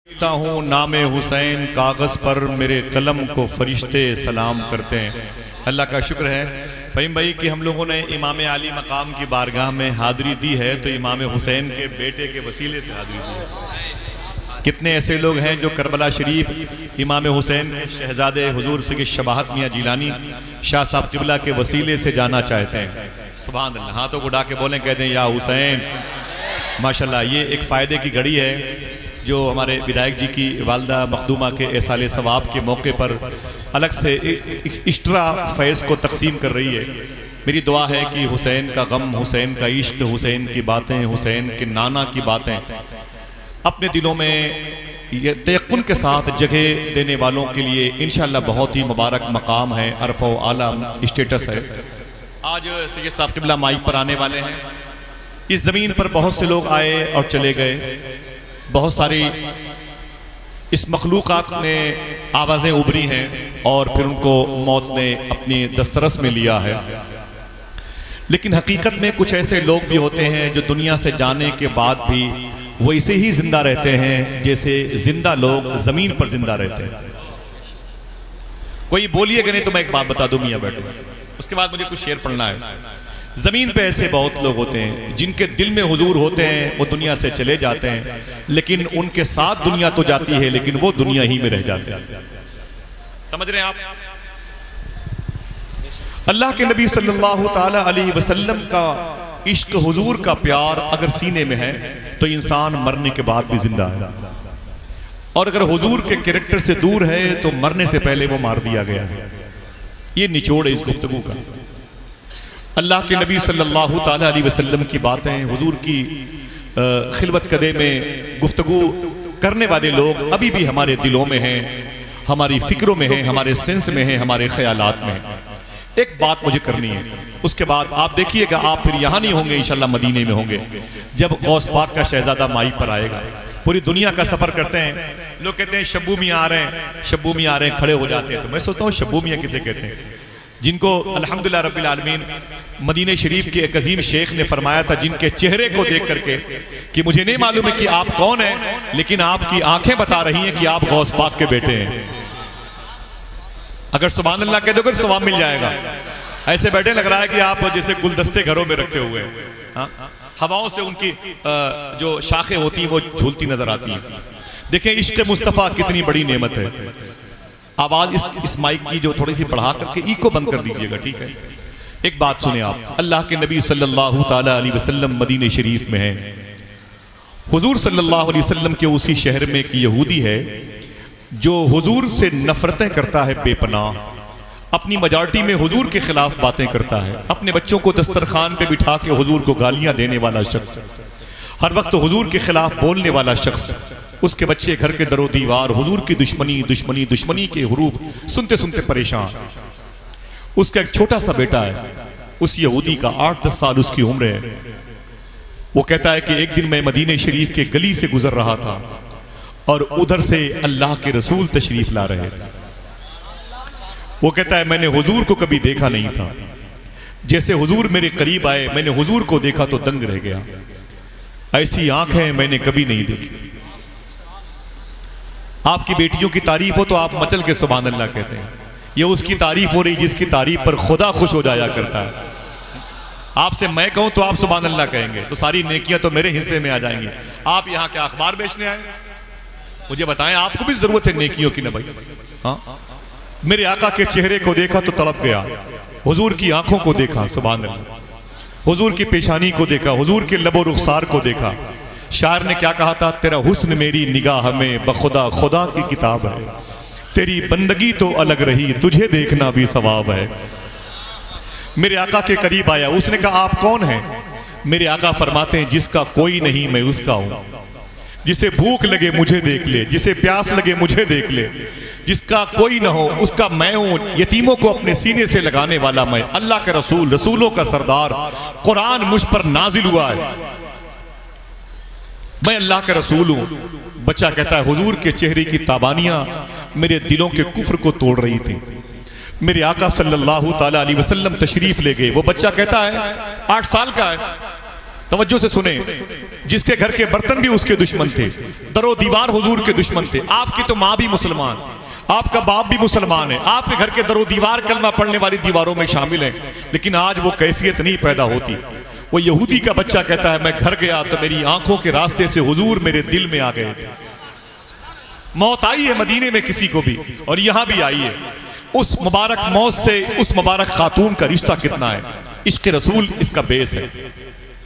लिखता हूँ नाम हुसैन कागज़ पर, मेरे कलम को फरिश्ते सलाम करते हैं। अल्लाह का शुक्र है फ़हीम भाई कि हम लोगों ने इमाम आली मकाम की बारगाह में हाज़िरी दी है, तो इमाम हुसैन के बेटे के वसीले से हाज़िरी दी है। कितने ऐसे लोग हैं जो करबला शरीफ इमाम हुसैन के शहजादे हुजूर से शबाहत मियाँ जिलानी शाह साहब किबला के वसीले से जाना चाहते हैं। सुभान अल्लाह, हाथों को उठा के बोलें, कहते हैं या हुसैन। माशाल्लाह, ये एक फ़ायदे की घड़ी है जो हमारे विधायक जी की वालदा मखदूमा के एसाले सवाब के मौके पर अलग से इश्तरा फैज़ को तकसीम कर रही है। मेरी दुआ है कि हुसैन का गम, हुसैन का इश्क, हुसैन की बातें, हुसैन के नाना की बातें अपने दिलों में ये तयक्कुन के साथ जगह देने वालों के लिए इंशाअल्लाह बहुत ही मुबारक मकाम है, अरफ़ व आला स्टेटस है। आज सैयद साहब किबला माइक पर आने वाले हैं। इस ज़मीन पर बहुत से लोग आए और चले गए, बहुत सारी इस मखलूक़ात में आवाज़ें उभरी हैं और फिर उनको मौत ने अपनी दस्तरस में लिया है। लेकिन हकीकत में कुछ ऐसे लोग भी होते हैं जो दुनिया से जाने के बाद भी वैसे ही जिंदा रहते हैं जैसे जिंदा लोग ज़मीन पर जिंदा रहते हैं। कोई बोलिएगा नहीं तो मैं एक बात बता दूं मियाँ बैठो, उसके बाद मुझे कुछ शेर पढ़ना है। ज़मीन पे ऐसे बहुत लोग होते हैं जिनके दिल में हुजूर होते हैं, वो दुनिया से चले जाते हैं, लेकिन उनके साथ दुनिया तो जाती है लेकिन वो दुनिया ही में रह जाते हैं। समझ रहे हैं आप? अल्लाह के नबी सल्लल्लाहु ताला अलैहि वसल्लम का इश्क, हुजूर का प्यार अगर सीने में है तो इंसान मरने के बाद भी जिंदा है, और अगर हुजूर के कैरेक्टर से दूर है तो मरने से पहले वो मार दिया गया है। ये निचोड़ है इस गुफ्तगू का। अल्लाह के नबी सल्लल्लाहु ताला अलैहि वसल्लम की बातें, हुजूर की खिलवत कदे में गुफ्तगू करने वाले लोग अभी भी हमारे दिलों में हैं, हमारी फिक्रों में हैं, हमारे सेंस में हैं, हमारे ख्यालात में हैं। एक बात मुझे करनी है, उसके बाद आप देखिएगा, आप फिर यहाँ नहीं होंगे इंशाल्लाह, मदीने में होंगे जब गौस पाक का शहजादा माई पर आएगा। पूरी दुनिया का सफर करते हैं लोग, कहते हैं शब्बू मियाँ आ रहे हैं, शब्बू मियाँ आ रहे हैं, खड़े हो जाते हैं। तो मैं सोचता हूँ शब्बू मियाँ किसे कहते हैं? जिनको अल्हम्दुलिल्लाह रब्बिल आलमीन मदीने शरीफ के एक अजीम शेख ने फरमाया था, जिनके चेहरे को देख करके कि मुझे नहीं मालूम है कि आप कौन हैं, लेकिन आपकी आंखें बता रही हैं कि आप गौस पाक के बेटे हैं। अगर सुभान अल्लाह कह दोगे तो सवाब मिल जाएगा। ऐसे बैठे लग रहा है कि आप जैसे गुलदस्ते घरों में रखे हुए हैं, हवाओं से उनकी जो शाखें होती हैं वो झूलती नजर आती हैं। देखें इश्क मुस्तफ़ा कितनी बड़ी नेमत है। आवाज इस माइक की जो थोड़ी सी बढ़ा करके इको बंद कर दीजिएगा, ठीक है? एक बात सुने आप, अल्लाह के नबी सल्लल्लाहु ताला अलैहि वसल्लम मदीने शरीफ में हैं। हुजूर सल्लल्लाहु अलैहि वसल्लम के उसी शहर में एक यहूदी है जो हुजूर से नफरतें करता है बेपनाह, अपनी मेजॉरिटी में हुजूर के खिलाफ बातें करता है, अपने बच्चों को दस्तरखान पे बिठा के हुजूर को गालियां देने वाला शख्स, हर वक्त हुजूर के खिलाफ बोलने वाला शख्स, उसके बच्चे घर के दरो दीवार हुजूर की दुश्मनी दुश्मनी दुश्मनी के हुरूफ सुनते सुनते परेशान। उसका एक छोटा सा बेटा है, उस यहूदी का 8-10 साल उसकी उम्र है। वो कहता है कि एक दिन मैं मदीने शरीफ के गली से गुजर रहा था और उधर से अल्लाह के रसूल तशरीफ ला रहे थे। वो कहता है मैंने हुजूर को कभी देखा नहीं था, जैसे हुजूर मेरे करीब आए मैंने हुजूर को देखा तो दंग रह गया, ऐसी आंखें मैंने कभी नहीं देखी। आपकी बेटियों की तारीफ हो तो आप मचल के सुभान अल्लाह कहते हैं। ये उसकी तारीफ हो रही जिसकी तारीफ पर खुदा खुश हो जाया करता है। आपसे मैं कहूं तो आप सुभान अल्लाह कहेंगे तो सारी नेकियां तो मेरे हिस्से में आ जाएंगी। आप यहाँ क्या अखबार बेचने आए? मुझे बताएं, आपको भी जरूरत है नेकियों की ना भाई? हाँ, मेरे आका के चेहरे को देखा तो तड़प गया, हुजूर की आंखों को देखा, सुभान अल्लाह, हुजूर की पेशानी को देखा, हुजूर के लबो रुखसार को देखा। शायर ने क्या कहा था? तेरा हुस्न मेरी निगाह में बखुदा खुदा की किताब है, तेरी बंदगी तो अलग रही तुझे देखना भी सवाब है। मेरे आका के करीब आया, उसने कहा आप कौन हैं? मेरे आका फरमाते हैं जिसका कोई नहीं मैं उसका हूं, जिसे भूख लगे मुझे देख ले, जिसे प्यास लगे मुझे देख ले, जिसका कोई ना हो उसका मैं हूं, यतीमों को अपने सीने से लगाने वाला मैं, अल्लाह का रसूल, रसूलों का सरदार, कुरान मुझ पर नाजिल हुआ है, मैं अल्लाह का रसूल हूं। बच्चा कहता है हुजूर के चेहरे की ताबानियां मेरे दिलों के कुफ्र को तोड़ रही थी। मेरे आका सल्लल्लाहु ताला अलैहि वसल्लम तशरीफ ले गए। वो बच्चा कहता है 8 साल का है, तवज्जो से सुने, जिसके घर के बर्तन भी उसके दुश्मन थे, दरो दीवार हुजूर के दुश्मन थे। आपकी तो माँ भी मुसलमान, आपका बाप भी मुसलमान है, आपके घर के दरो दीवार कलमा पढ़ने वाली दीवारों में शामिल है, लेकिन आज वो कैफियत नहीं पैदा होती। वो यहूदी का बच्चा कहता है मैं घर गया तो मेरी आंखों के रास्ते से हुजूर मेरे दिल में आ गए थे। मौत आई है मदीने में किसी को भी, और यहां भी आई है। उस मुबारक मौत से उस मुबारक खातून का रिश्ता कितना है, इश्क रसूल इसका बेस है।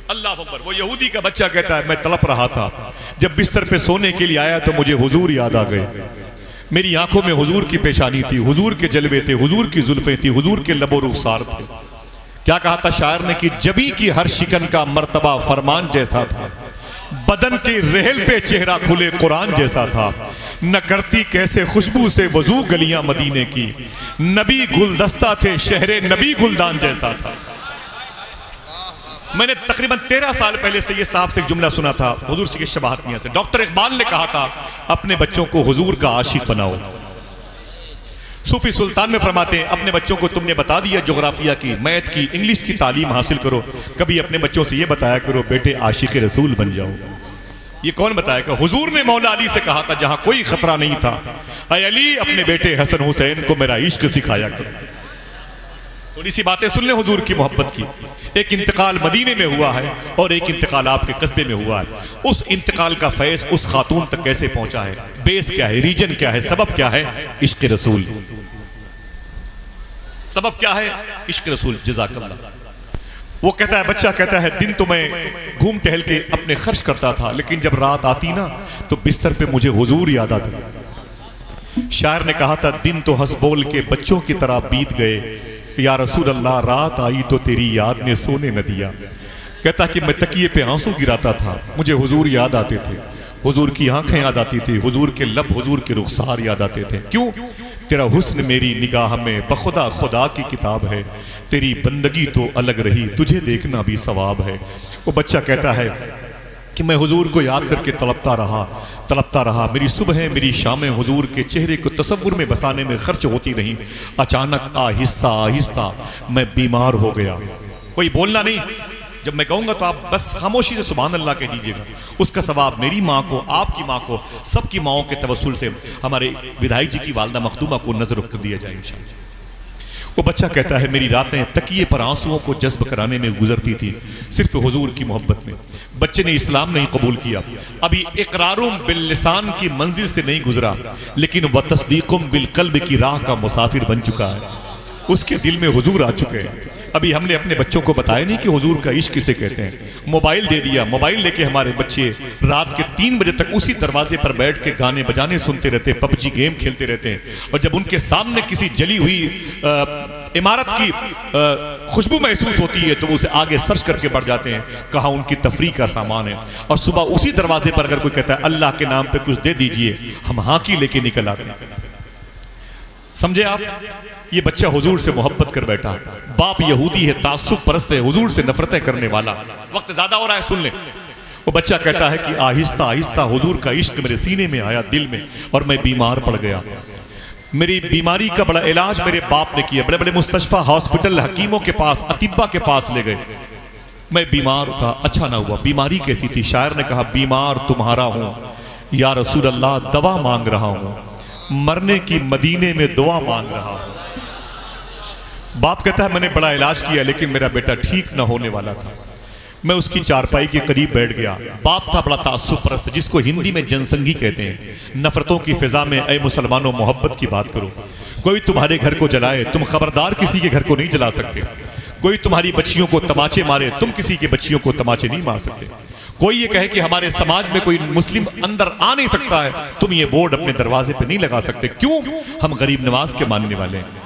अल्लाह अकबर। वो यहूदी का बच्चा कहता है मैं तड़प रहा था, जब बिस्तर पे सोने के लिए आया तो मुझे हुजूर याद आ गए। मेरी आंखों में हुजूर की पेशानी थी, हुजूर के जलवे थे, हुजूर की जुल्फें थी, हुजूर के लबो रुखसार थे। क्या कहा था शायर ने कि जबी की हर शिकन का मर्तबा फरमान जैसा था, बदन के रहल पे चेहरा खुले कुरान जैसा था, न करती कैसे खुशबू से वजू गलियां मदीने की, नबी गुलदस्ता थे शहरे नबी गुलदान जैसा था। मैंने तकरीबन 13 साल पहले से ये साहब से एक जुमला सुना था हुजूर की शबाहत मियां से। डॉक्टर इकबाल ने कहा था अपने बच्चों को हुजूर का आशिक बनाओ। सूफी सुल्तान में फरमाते हैं अपने बच्चों को तुमने बता दिया जोग्राफिया की, मैथ की, इंग्लिश की तालीम हासिल करो, कभी अपने बच्चों से ये बताया करो बेटे आशिक रसूल बन जाओ। ये कौन बताएगा? हुजूर ने मौला अली से कहा था जहां कोई खतरा नहीं था, ऐ अली अपने बेटे हसन हुसैन को मेरा इश्क सिखाया करो। थोड़ी सी बातें सुन ले हुजूर की मोहब्बत की। एक इंतकाल मदीने में हुआ है और एक इंतकाल आपके कस्बे में हुआ है। उस इंतकाल का फैज़ उस खातून तक कैसे पहुंचा है, बेस क्या है, रीजन क्या है, सबब क्या है? इश्क रसूल। सबब क्या है? इश्क रसूल। जज़ाकल्लाह। वो कहता है, बच्चा कहता है दिन तो मैं घूम टहल के अपने खर्च करता था, लेकिन जब रात आती ना तो बिस्तर पे मुझे हुजूर याद आते। शायर ने कहा था दिन तो हंस बोल के बच्चों की तरह बीत गए, या रसूल अल्लाह रात आई तो तेरी याद ने सोने न दिया। कहता कि मैं तकिए पे आंसू गिराता था, मुझे हुजूर याद आते थे, हुजूर की आंखें याद आती थी, हुजूर के लब, हुजूर के रुखसार याद आते थे। क्यों? तेरा हुस्न मेरी निगाह में बखुदा खुदा की किताब है, तेरी बंदगी तो अलग रही, तुझे देखना भी सवाब है। वो बच्चा कहता है कि मैं हुजूर को याद करके तड़पता रहा, मेरी सुबह मेरी शामें हुजूर के चेहरे को तसव्वुर में बसाने में खर्च होती रही। अचानक आहिस्ता आहिस्ता मैं बीमार हो गया। कोई बोलना नहीं, जब मैं कहूँगा तो आप बस खामोशी से सुभान अल्लाह कह दीजिएगा। उसका सवाब मेरी माँ को, आपकी माँ को, सबकी माँओं के तवस्सुल से हमारे विधायक जी की वालदा मखदूमा को नजर रख दिया जाए इंशाअल्लाह। वो बच्चा कहता है मेरी रातें तकिए पर आंसुओं को जज्ब कराने में गुजरती थी, सिर्फ हुजूर की मोहब्बत में। बच्चे ने इस्लाम नहीं कबूल किया, अभी इकरारुम बिल लिसान की मंजिल से नहीं गुजरा, लेकिन व तस्दीकुम बिल कल्ब की राह का मुसाफिर बन चुका है। उसके दिल में हुजूर आ चुके हैं। अभी हमने अपने बच्चों को बताया नहीं कि हुजूर का इश्क किसे कहते हैं। मोबाइल दे दिया, मोबाइल लेके हमारे बच्चे रात के 3 बजे तक उसी दरवाजे पर बैठ के गाने बजाने सुनते रहते, पबजी गेम खेलते रहते हैं। और जब उनके सामने किसी जली हुई इमारत की खुशबू महसूस होती है तो वो उसे आगे सर्च करके बढ़ जाते हैं, कहाँ उनकी तफरीह का सामान है। और सुबह उसी दरवाजे पर अगर कोई कहता है अल्लाह के नाम पे कुछ दे दीजिए, हम हाकी लेके निकल आते हैं। समझे आप? ये बच्चा हुजूर से मोहब्बत कर बैठा, बाप यहूदी है, तासुब परस्त है, हुजूर से नफरतें करने वाला। वक्त ज्यादा हो रहा है, सुन ले। वो बच्चा कहता है कि आहिस्ता आहिस्ता हुजूर का इश्क मेरे सीने में आया, दिल में, और मैं बीमार पड़ गया। मेरी बीमारी का बड़ा इलाज मेरे बाप ने किया, बड़े बड़े मुस्तशफा हॉस्पिटल, हकीमों के पास, अतिब्बा के पास ले गए। मैं बीमार था, अच्छा ना हुआ। बीमारी कैसी थी? शायर ने कहा बीमार तुम्हारा हूं या रसूल अल्लाह, दवा मांग रहा हूं, मरने की मदीने में दुआ मांग रहा हूं। बाप कहता है मैंने बड़ा इलाज किया लेकिन मेरा बेटा ठीक न होने वाला था। मैं उसकी चारपाई के करीब बैठ गया। बाप था बड़ा तासुब परस्त, जिसको हिंदी में जनसंगी कहते हैं। नफरतों की फिजा में ऐ मुसलमानों मोहब्बत की बात करो। कोई तुम्हारे घर को जलाए, तुम खबरदार किसी के घर को नहीं जला सकते। कोई तुम्हारी बच्चियों को तमाचे मारे, तुम किसी की बच्चियों को तमाचे नहीं मार सकते। कोई ये कहे कि हमारे समाज में कोई मुस्लिम अंदर आ नहीं सकता है, तुम ये बोर्ड अपने दरवाजे पे नहीं लगा सकते। क्यों? हम गरीब नवाज के मानने वाले हैं।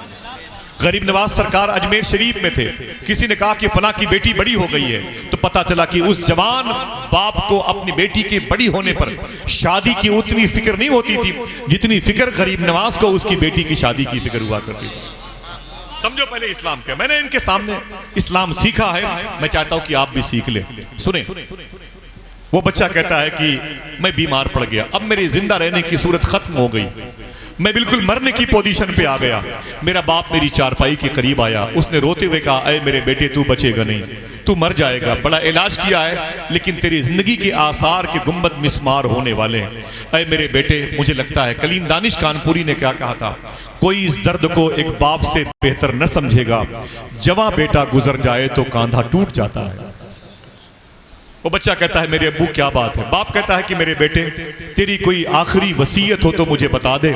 गरीब नवाज सरकार अजमेर शरीफ में थे, किसी ने कहा कि फला की बेटी बड़ी हो गई है, तो पता चला कि उस जवान बाप को अपनी बेटी के बड़ी होने पर शादी की उतनी फिक्र नहीं होती थी जितनी फिक्र गरीब नवाज को उसकी बेटी की शादी की फिक्र हुआ करती थी। समझो पहले इस्लाम क्या। मैंने इनके सामने इस्लाम सीखा है, मैं चाहता हूं कि आप भी सीख लें। सुने, वो बच्चा कहता है कि मैं बीमार पड़ गया, अब मेरी जिंदा रहने की सूरत खत्म हो गई, मैं बिल्कुल मरने की पोजीशन पे आ गया। मेरा बाप मेरी चारपाई के करीब आया, उसने रोते हुए कहा ऐ मेरे बेटे तू बचेगा नहीं, तू मर जाएगा, बड़ा इलाज किया है लेकिन तेरी जिंदगी के आसार के गुंबद मिस्मार होने वाले हैं। ऐ मेरे बेटे, मुझे लगता है कलीम दानिश कानपुरी ने क्या कहा था, कोई इस दर्द को एक बाप से बेहतर न समझेगा, जवां बेटा गुजर जाए तो कांधा टूट जाता है। वो बच्चा कहता है मेरे अब्बू क्या बात है। बाप कहता है कि मेरे बेटे, तेरी कोई आखिरी वसीयत हो तो मुझे बता दे,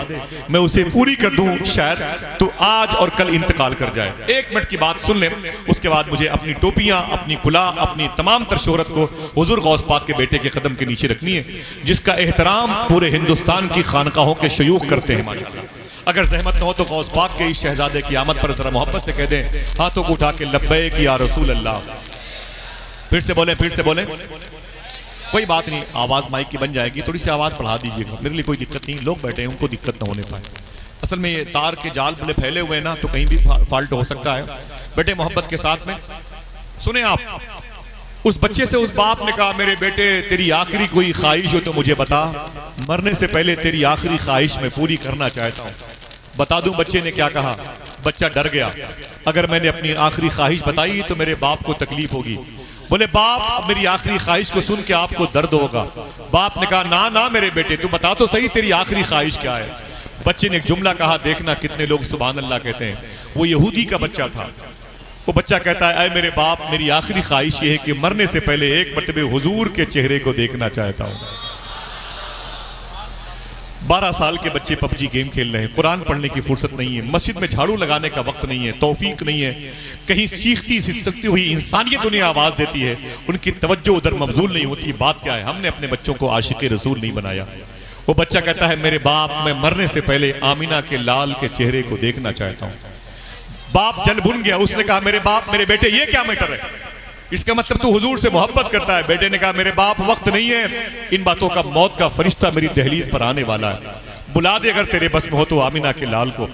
मैं उसे पूरी कर दूं, शायद तो आज और कल इंतकाल कर जाए। 1 मिनट की बात सुन ले, उसके बाद मुझे अपनी टोपियां, अपनी कुला, अपनी तमाम तर शोहरत को हुजूर गौस पाक के बेटे के कदम के नीचे रखनी है, जिसका एहतराम पूरे हिंदुस्तान की खानकाहों के शयूख करते हैं माशाअल्लाह। अगर जहमत न हो तो गौस पाक के इस शहजादे की आमद पर जरा मोहब्बत से कह दें, हाथों को उठा के लब्बैक या रसूल अल्लाह। फिर से बोले, फिर से बोले। कोई बात नहीं, आवाज माइक की बन जाएगी, थोड़ी सी आवाज बढ़ा दीजिएगा, मेरे लिए कोई दिक्कत नहीं। लोग बैठे हैं, उनको दिक्कत ना होने पाए। असल में ये तार के जाल बड़े फैले हुए हैं ना, तो कहीं भी फॉल्ट हो सकता है। बेटे मोहब्बत के साथ में सुने आप। उस बच्चे से उस बाप ने कहा, मेरे बेटे तेरी आखिरी कोई ख्वाहिश हो तो मुझे बता, मरने से पहले तेरी आखिरी ख्वाहिश मैं पूरी करना चाहता हूँ, बता दूं। बच्चे ने क्या कहा? बच्चा डर गया, अगर मैंने अपनी आखिरी ख्वाहिश बताई तो मेरे बाप को तकलीफ होगी। बोले बाप, मेरी आखिरी ख्वाहिश को सुन के आपको दर्द होगा। बाप ने कहा, ना ना मेरे बेटे, तू बता तो सही तेरी आखिरी ख्वाहिश क्या है। बच्चे ने एक जुमला कहा, देखना कितने लोग सुभान अल्लाह कहते हैं। वो यहूदी का बच्चा था। वो बच्चा कहता है, ऐ मेरे बाप, मेरी आखिरी ख्वाहिश ये है कि मरने से पहले एक मर्तबे हुजूर के चेहरे को देखना चाहता हूँ। 12 साल के बच्चे पबजी गेम खेल रहे हैं, कुरान पढ़ने की फुर्सत नहीं है, मस्जिद में झाड़ू लगाने का वक्त नहीं है, तौफीक नहीं है, कहीं चीखती सिसकती हुई इंसानियत उन्हें आवाज देती है, उनकी तवज्जो उधर मबजूल नहीं होती। बात क्या है? हमने अपने बच्चों को आशिक रसूल नहीं बनाया। वो बच्चा कहता है, मेरे बाप, मैं मरने से पहले आमिना के लाल के चेहरे को देखना चाहता हूँ। बाप जल भुन गया, उसने कहा, मेरे बाप, मेरे बेटे, ये क्या मैटर है? इसका मतलब तू हुजूर से मोहब्बत करता है। बेटे ने कहा, मेरे बाप, वक्त नहीं है, इन बातों का मौत का फरिश्ता मेरी दहलीज पर आने वाला है, बुला दे अगर तेरे बस में हो तो आमिना के लाल को।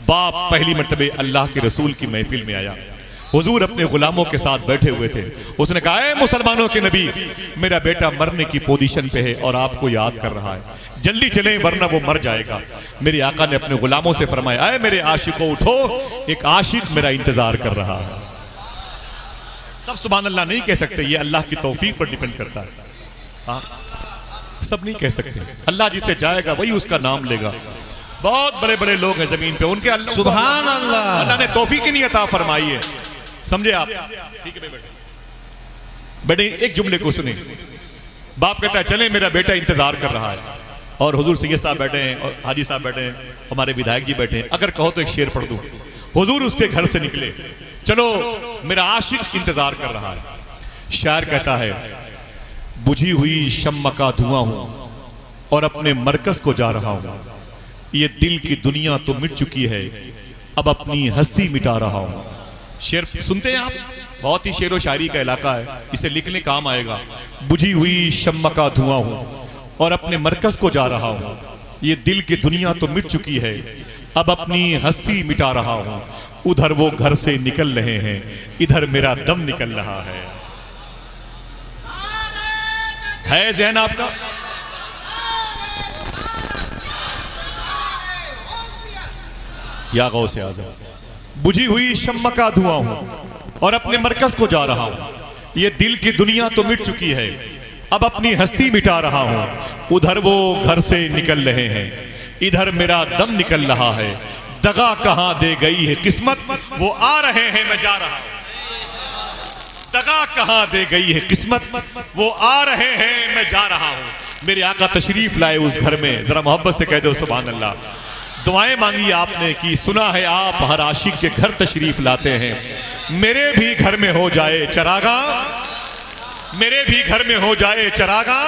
बाप पहली मर्तबे अल्लाह के रसूल की महफिल में आया। हुजूर अपने गुलामों के साथ बैठे हुए थे। उसने कहा, ऐ मुसलमानों के नबी, मेरा बेटा मरने की पोजीशन पे है और आपको याद कर रहा है, जल्दी चलें वरना वो मर जाएगा। मेरे आका ने अपने गुलामों से फरमाया, ऐ मेरे आशिकों उठो, एक आशिक मेरा इंतजार कर रहा है। सब सुभान अल्लाह नहीं कह सकते, ये अल्लाह की तौफीक पर डिपेंड करता है। हाँ, सब नहीं कह सकते। अल्लाह जिसे जाएगा वही उसका नाम लेगा। बहुत बड़े बड़े लोग हैं जमीन पे, उनके अल्लाह सुभान अल्लाह, अल्लाह ने तौफीक ही नहीं अता फरमाई है। समझे आप? ठीक है बेटे, बेटे एक जुमले को सुने। बाप कहता है, चले मेरा बेटा इंतजार कर रहा है, और हुजूर सैयद साहब बैठे हैं और हाजी साहब बैठे हैं, हमारे विधायक जी बैठे हैं। अगर कहो तो एक शेर पढ़ दूं। हुजूर उसके घर से निकले, चलो मेरा आशिक इंतजार कर रहा है। शायर कहता है, बुझी हुई शम्मा का धुआं हूं और अपने मरकज को जा रहा हूं, ये दिल की दुनिया तो मिट चुकी है, अब अपनी हस्ती मिटा रहा हूं। शेर सुनते हैं आप? बहुत ही शेरो शायरी का इलाका है, इसे लिखने काम आएगा। बुझी हुई शम्मा का धुआं हूं और अपने मरकज को जा रहा हूं, ये दिल की दुनिया तो मिट चुकी है, अब अपनी हस्ती मिटा रहा हूं। उधर वो घर से निकल रहे हैं, इधर मेरा दम निकल रहा है ज़हन आपका? या गौसे आज़म, बुझी हुई शम्मा का धुआं हूं और अपने मरकज को जा रहा हूं, ये दिल की दुनिया तो मिट चुकी है, अब अपनी हस्ती मिटा रहा हूं। उधर वो घर से निकल रहे हैं, इधर मेरा दम निकल रहा है, दगा कहां दे गई है किस्मत, वो आ रहे हैं मैं जा रहा हूं। दगा कहां दे गई है किस्मत, वो आ रहे हैं मैं जा रहा हूं। मेरे आका तशरीफ लाए उस घर में, जरा मोहब्बत से कह दो सुभान अल्लाह। दुआएं मांगी आपने कि सुना है आप हर आशिक के घर तशरीफ लाते हैं, मेरे भी घर में हो जाए चरागा, मेरे भी घर में हो जाए चरागा।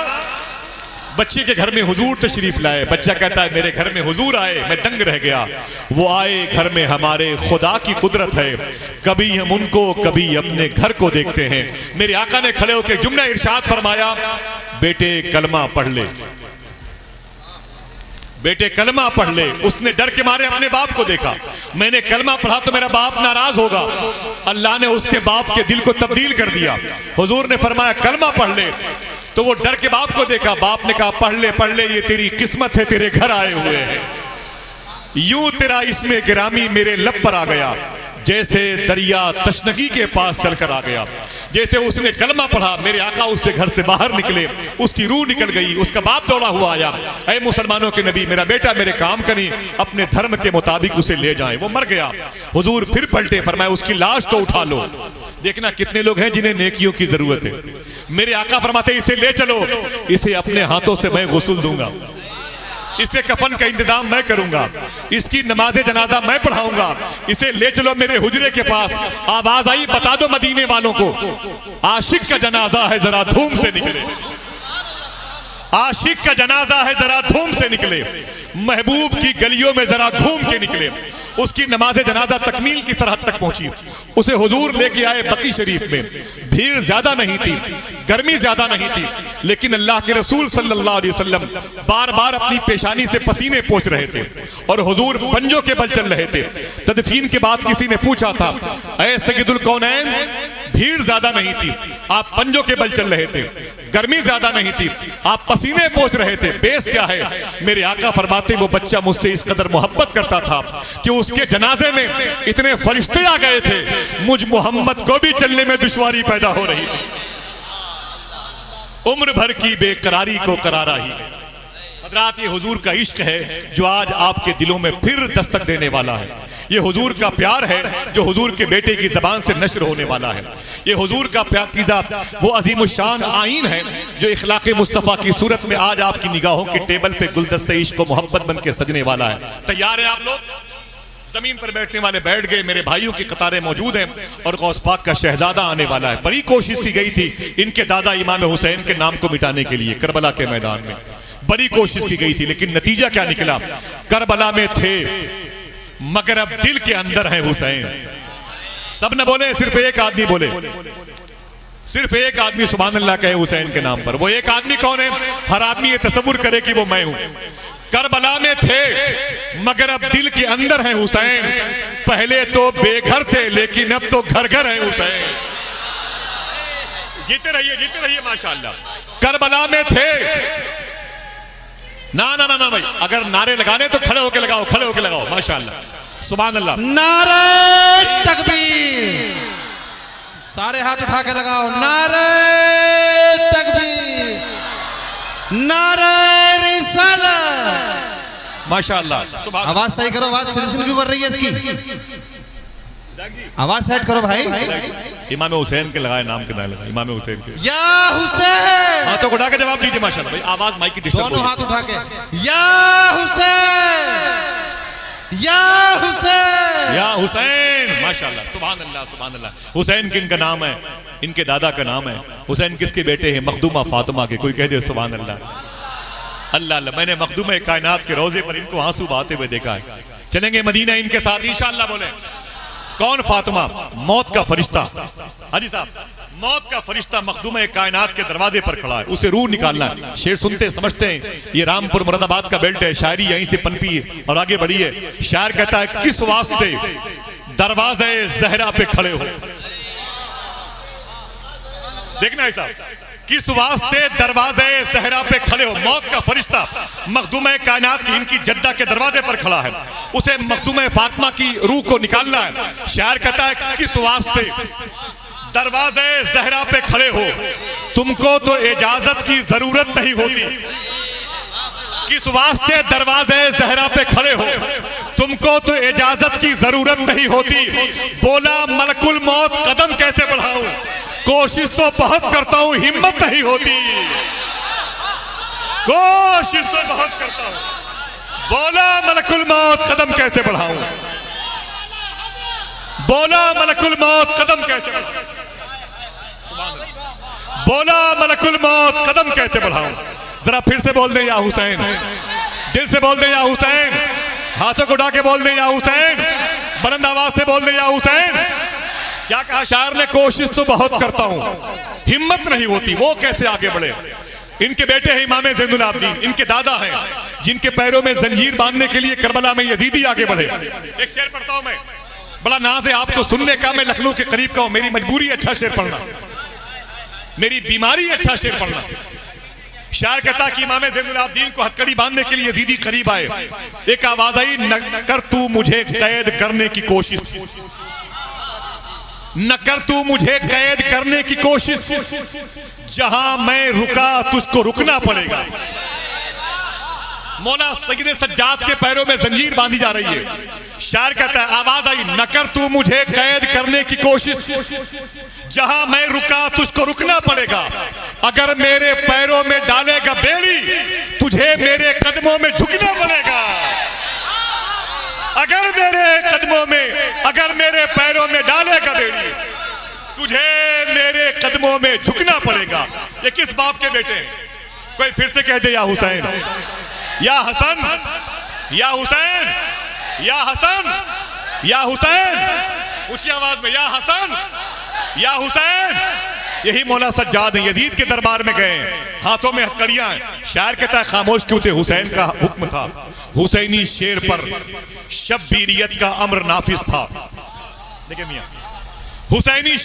बच्चे के घर में हुजूर तशरीफ लाए, बच्चा कहता है मेरे घर में हुजूर आए, मैं दंग रह गया। वो आए घर में हमारे खुदा की कुदरत है, कभी हम उनको कभी अपने घर को देखते हैं। मेरे आका ने खड़े होकर जुमला इरशाद फरमाया, बेटे कलमा पढ़ ले, बेटे कलमा पढ़ ले। उसने डर के मारे अपने बाप को देखा, मैंने कलमा पढ़ा तो मेरा बाप नाराज होगा। अल्लाह ने उसके बाप के दिल को तब्दील कर दिया। हुजूर ने फरमाया कलमा पढ़ ले, तो वो डर के बाप को देखा। बाप ने कहा पढ़ ले, ये तेरी किस्मत है, तेरे घर आए हुए हैं। यूं तेरा इसमें गिरामी मेरे लब पर आ गया, जैसे दरिया तशनगी के पास चलकर आ गया। जैसे उसने कलमा पढ़ा मेरे आका उसके घर से बाहर निकले, उसकी रूह निकल गई, उसका बाप दौड़ा हुआ आया, ऐ मुसलमानों के नबी मेरा बेटा मेरे काम करी, अपने धर्म के मुताबिक उसे ले जाएं। वो मर गया। हुजूर फिर पलटे, फरमाया उसकी लाश को उठा लो। देखना कितने लोग हैं जिन्हें नेकियों की जरूरत है। मेरे आका फरमाते इसे ले चलो, इसे अपने हाथों से मैं गुस्ल दूंगा, इसे कफन का इंतजाम मैं करूंगा, इसकी नमाज़े जनाजा मैं पढ़ाऊंगा, इसे ले चलो मेरे हुजरे के पास। आवाज आई, बता दो मदीने वालों को आशिक का जनाजा है जरा धूम से निकले, आशिक का जनाजा है जरा धूम से निकले, महबूब की गलियों में जरा घूम के निकले। उसकी नमाज़े जनाजा तकमील की सरहद तक पहुंची। उसे हुजूर लेके आए बकी शरीफ में। भीड़ ज्यादा नहीं थी, गर्मी ज्यादा नहीं थी, लेकिन अल्लाह के रसूल सल्लल्लाहु अलैहि वसल्लम बार बार अपनी पेशानी से पसीने पोंछ रहे थे और हुजूर पंजों के बल चल रहे थे। तदफीन के बाद किसी ने पूछा था, ऐ सय्यदुल कौनैन, भीड़ ज्यादा नहीं थी, आप पंजों के बल चल रहे थे, गर्मी ज्यादा नहीं थी, आप पसीने पोंछ रहे थे, बेस क्या है? मेरे आका फरमाते वो बच्चा मुझसे इस कदर मोहब्बत करता था कि उसके जनाजे में इतने फरिश्ते आ गए थे, मुझ मोहम्मद को भी चलने में दुश्वारी पैदा हो रही थी। उम्र भर की बेकरारी को करारा ही है। हज़रात, ये हुजूर का इश्क है जो आज आपके दिलों में फिर दस्तक देने वाला है। ये हुजूर का प्यार है जो हुजूर के बेटे की जबान से नश्र होने वाला है। ये हुजूर का प्याकीज़ा वो अजीमुशान आईन है जो इखलाक़े मुस्तफ़ा की सूरत में आज आपकी निगाहों के टेबल पे गुलदस्ते इश्क व मोहब्बत बन के सजने वाला है। तैयार है आप लोग? जमीन पर बैठने वाले बैठ गए, मेरे भाइयों की कतारें मौजूद हैं और गौस पाक का शहजादा आने वाला है। बड़ी कोशिश की गई थी इनके दादा इमाम हुसैन के नाम को मिटाने के लिए करबला के मैदान में, बड़ी कोशिश की गई थी, लेकिन नतीजा क्या निकला? करबला में थे मगर अब दिल के अंदर है हुसैन। सब न बोले, सिर्फ एक आदमी बोले, सिर्फ एक आदमी सुभान अल्लाह कहे हुसैन के नाम पर। वो एक आदमी कौन है? हर आदमी ये तसव्वुर करे कि वो मैं हूं। करबला में थे मगर अब दिल के अंदर है हुसैन। पहले तो बेघर थे लेकिन अब तो घर घर है हुसैन। जीते रहिए माशाअल्लाह। करबला में थे ना ना ना ना भाई, अगर नारे लगाने तो खड़े होके लगाओ, खड़े होके लगाओ माशाअल्लाह सुभान अल्लाह। नारे तकबीर, सारे हाथ उठा के लगाओ। नारे तकबीर, नारे रिसालत माशाअल्लाह। आवाज सही करो, आवाज सिलसिल क्यों कर रही है इसकी? आवाज सेट करो भाई। इमाम हुसैन के लगाए नाम के ना लगाए, इमाम हुसैन के। या हुसैन, हाथों को उठा के जवाब दीजिए माशाअल्लाह भाई, आवाज माइक की डिस्टर्ब दोनों हाथ उठा के। या हुसैन, या हुसैन, या हुसैन माशाअल्लाह सुभान अल्लाह सुभान अल्लाह। हुसैन किन का नाम है? इनके दादा का नाम है। हुसैन किसके बेटे हैं? मखदूमा फातिमा के। कोई कह दे सुभान अल्लाह। अल्लाह अल्लाह। मैंने मखदूमा कायनात के रोजे पर इनको आंसू बहाते हुए देखा है। चलेंगे मदीना इनके साथ इंशाअल्लाह। बोले कौन? फातिमा, मौत का फरिश्ता। हाजी साहब, मौत का फरिश्ता मखदूमा कायनात के दरवाजे पर खड़ा है, उसे रूह निकालना है। शेर सुनते समझते हैं ये रामपुर मुरादाबाद का बेल्ट है, शायरी यहीं से पनपी है और आगे बढ़ी है। शायर कहता है किस वास्ते दरवाजे जहरा पे खड़े हो। देखना है साहब, किस वास्ते दरवाजे सहरा पे खड़े हो। मौत का फरिश्ता मखदूम कायनात की इनकी जद्दा के दरवाजे पर खड़ा है, उसे मखदूम फातिमा की रूह को निकालना है। शायर कहता है किस वास्ते दरवाजे जहरा पे खड़े हो, तुमको तो इजाजत की जरूरत नहीं होती। किस वास्ते दरवाजे जहरा पे खड़े हो, तुमको तो इजाजत की जरूरत नहीं होती। बोला मलकुल मौत कदम कैसे बढ़ाऊं, कोशिश तो बहुत करता हूं हिम्मत नहीं होती। कोशिश तो बहुत करता हूं, बोला मलकुल मौत कदम कैसे बढ़ाऊं, बोला मलकुल मौत कदम कैसे बढ़ाऊं, बोला मलकुल मौत कदम कैसे बढ़ाऊं। जरा फिर से बोल दे या हुसैन, दिल से बोल दे या हुसैन, हाथों को उठा के बोल दे या हुसैन, बुलंद आवाज से बोल दे या हुसैन। क्या कहा शायर ने? कोशिश तो बहुत करता हूं हिम्मत नहीं होती। वो कैसे आगे बढ़े? इनके बेटे हैं इमाम ज़ैनुल आबिदीन, इनके दादा हैं जिनके पैरों में जंजीर बांधने के लिए करबला में यजीदी आगे बढ़े। एक शेर पढ़ता हूं मैं, बड़ा नाज है आपको सुनने का। मैं लखनऊ के करीब का हूं, मेरी मजबूरी अच्छा शेर पढ़ना, मेरी बीमारी अच्छा शेर पढ़ना। शायर कहता कि इमाम ज़ैनुल आबिदीन को हथकड़ी बांधने के लिए यजीदी करीब आए। एक आवाज आई, न कर तू मुझे कैद करने की कोशिश। न कर तू मुझे कैद करने की कोशिश, जहां मैं रुका तुझको रुकना पड़ेगा। मौला सैयद सज्जाद के पैरों में जंजीर बांधी जा रही है। शायर कहता है, आवाज आई, न कर तू मुझे कैद करने की कोशिश, जहां मैं रुका तुझको रुकना पड़ेगा। अगर मेरे पैरों में डालेगा बेड़ी, तुझे मेरे कदमों में झुकना पड़ेगा। अगर मेरे पैरों में डालेगा बेड़ी, तुझे मेरे कदमों में झुकना पड़ेगा। ये किस बाप के बेटे हैं? कोई फिर से कह दे, या हुसैन, या हसन, या हुसैन, या हसन, या हुसैन। ऊंची आवाज में, या हसन, या हुसैन। यही मौला सज्जाद है, यजीद के दरबार में गए, हाथों में हथकड़ियां हैं। शायर कहता है, खामोश क्यों थे? हुसैन का हुक्म था। हुसैनी शेर पर शब्बीरियत का अम्र नाफिज था। देखिए मियां, हुसैनी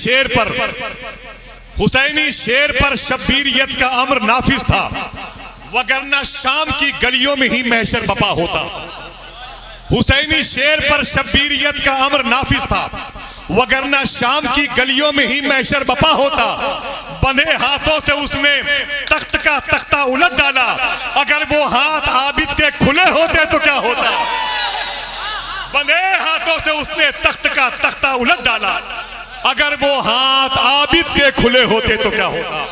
शेर पर शब्बीरियत का अम्र नाफिज था, वगरना शाम की गलियों में ही महशर बपा होता। हुसैनी शेर पर शब्बीरियत का अम्र नाफिज था, वगरना शाम की गलियों में ही महशर बपा होता। बंधे हाथों से उसने तख्त का तख्ता उलट डाला, अगर वो हाथ आबिद के खुले होते तो क्या होता। बंधे हाथों से उसने तख्त का तख्ता उलट डाला, अगर वो हाथ आबिद के खुले होते तो क्या होता।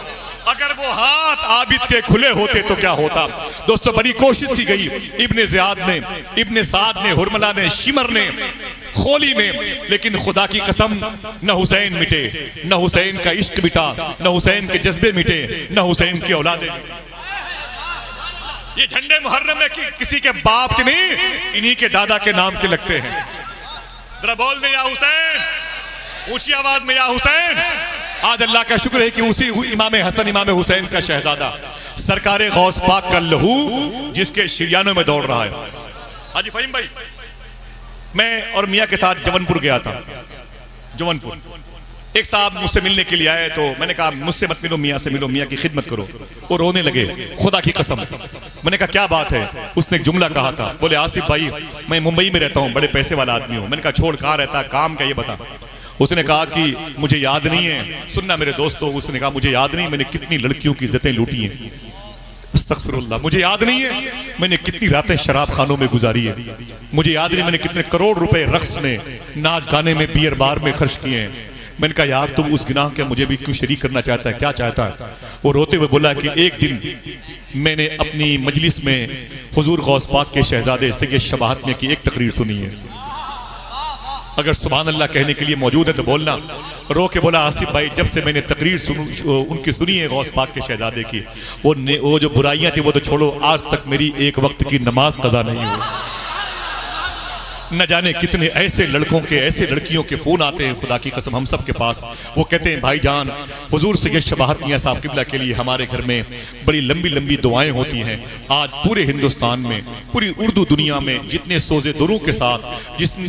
अगर वो हाथ आबिद के खुले होते तो क्या होता। दोस्तों, बड़ी कोशिश की गई। इब्ने ज़ियाद ने, इब्ने साद ने, हुरमला ने, शिमर ने, खोली ने, लेकिन खुदा की कसम, न हुसैन मिटे, न हुसैन का इश्क मिटा, न हुसैन के जज्बे मिटे, न हुसैन की औलादे। ये झंडे मुहर्रम में किसी के बाप के नहीं, इन्हीं के दादा के नाम के लगते हैं। जरा बोल दे, या हुसैन, ऊंची आवाज में, या हुसैन। आज अल्लाह का शुक्र है कि उसी इमाम हसन, इमाम हुसैन का शहजादा, सरकारे गौस पाक का लहू जिसके शिरियानों में दौड़ रहा है। हाजी फहीम भाई, मैं और मियाँ के साथ जवनपुर गया था। जवनपुर एक साहब मुझसे मिलने के लिए आए, तो मैंने कहा, मुझसे मत मिलो, मियाँ से मिलो, मियाँ की खिदमत करो। वो रोने लगे, खुदा की कसम। मैंने कहा, क्या बात है? उसने एक जुमला कहा था, बोले, आसिफ भाई, मैं मुंबई में रहता हूँ, बड़े पैसे वाला आदमी हूँ। मैंने कहा, छोड़, कहाँ रहता है, काम क्या, ये बता। उसने कहा कि मुझे याद नहीं है। सुनना मेरे दोस्तों, उसने कहा, मुझे याद नहीं मैंने कितनी लड़कियों की इज्जतें लूटी हैं। अस्तगफिरुल्लाह, मुझे याद नहीं है मैंने कितनी रातें शराब खानों में गुजारी है। मुझे याद नहीं मैंने कितने करोड़ रुपए रक्स में, नाच गाने में, बियर बार में खर्च किए हैं। मैंने कहा, यार तुम उस गुनाह के मुझे भी क्यों शरीक करना चाहता है? क्या चाहता है? वो रोते हुए बोला कि एक दिन मैंने अपनी मजलिस में हुजूर गौस पाक के शहजादे सैयद शबाहत ने की एक तकरीर सुनी है। अगर सुभान अल्लाह कहने के लिए मौजूद है तो बोलना। रो के बोला, आसिफ भाई, जब से मैंने तकरीर उनकी सुनी है गौस पाक के शहजादे की, वो जो बुराइयां थी वो तो छोड़ो, आज तक मेरी एक वक्त की नमाज कज़ा नहीं हुई। न जाने कितने ऐसे लड़कों के, ऐसे लड़कियों के फोन आते हैं, खुदा की कसम, हम सब के पास। वो कहते हैं, भाईजान, हुजूर सैयद शबाहत मियां साहब किबला के लिए हमारे घर में बड़ी लंबी लंबी दुआएं होती हैं। आज पूरे हिंदुस्तान में, पूरी उर्दू दुनिया में जितने सोजे दुरूं के साथ,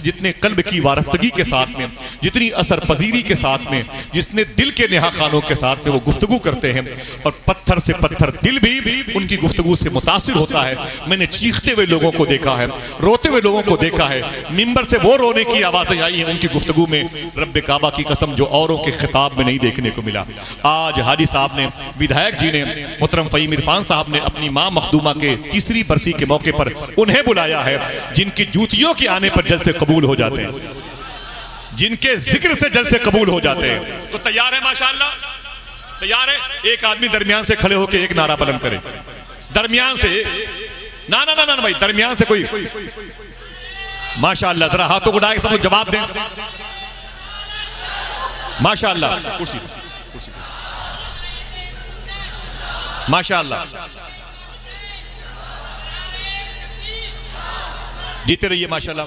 जितने कल्ब की वारफ्तगी के साथ में, जितनी असर पजीरी के साथ में, जितने दिल के नेहा खानों के साथ में वो गुफ्तगू करते हैं, और पत्थर से पत्थर दिल भी उनकी गुफ्तगू से मुतासिर होता है। मैंने चीखते हुए लोगों को देखा है, रोते हुए लोगों को देखा है, मिंबर से वो रोने की आवाजें आई हैं उनकी गुफ्तगू में, रब्बे काबा की कसम, जो औरों के खिताब में नहीं देखने को मिला। आज हाजी साहब ने, विधायक जी ने, मोहतरम फहीम इरफान साहब ने अपनी मां मखदूमा के 3री बरसी के मौके पर उन्हें बुलाया है, जिनकी जूतियों के आने पर जलसे कबूल हो जाते हैं, जिनके जिक्र से जलसे कबूल हो जाते हैं। तो तैयार है? माशाअल्लाह तैयार है? एक आदमी दरमियान से खड़े होकर एक नारा बुलंद करे। दरमियान से, ना ना ना ना भाई, दरमियान से कोई, माशाअल्लाह, जरा हाथों को उठाए सब लोग जवाब दें। माशाअल्लाह, कुर्सी माशाअल्लाह, जीते रहिए माशाअल्लाह।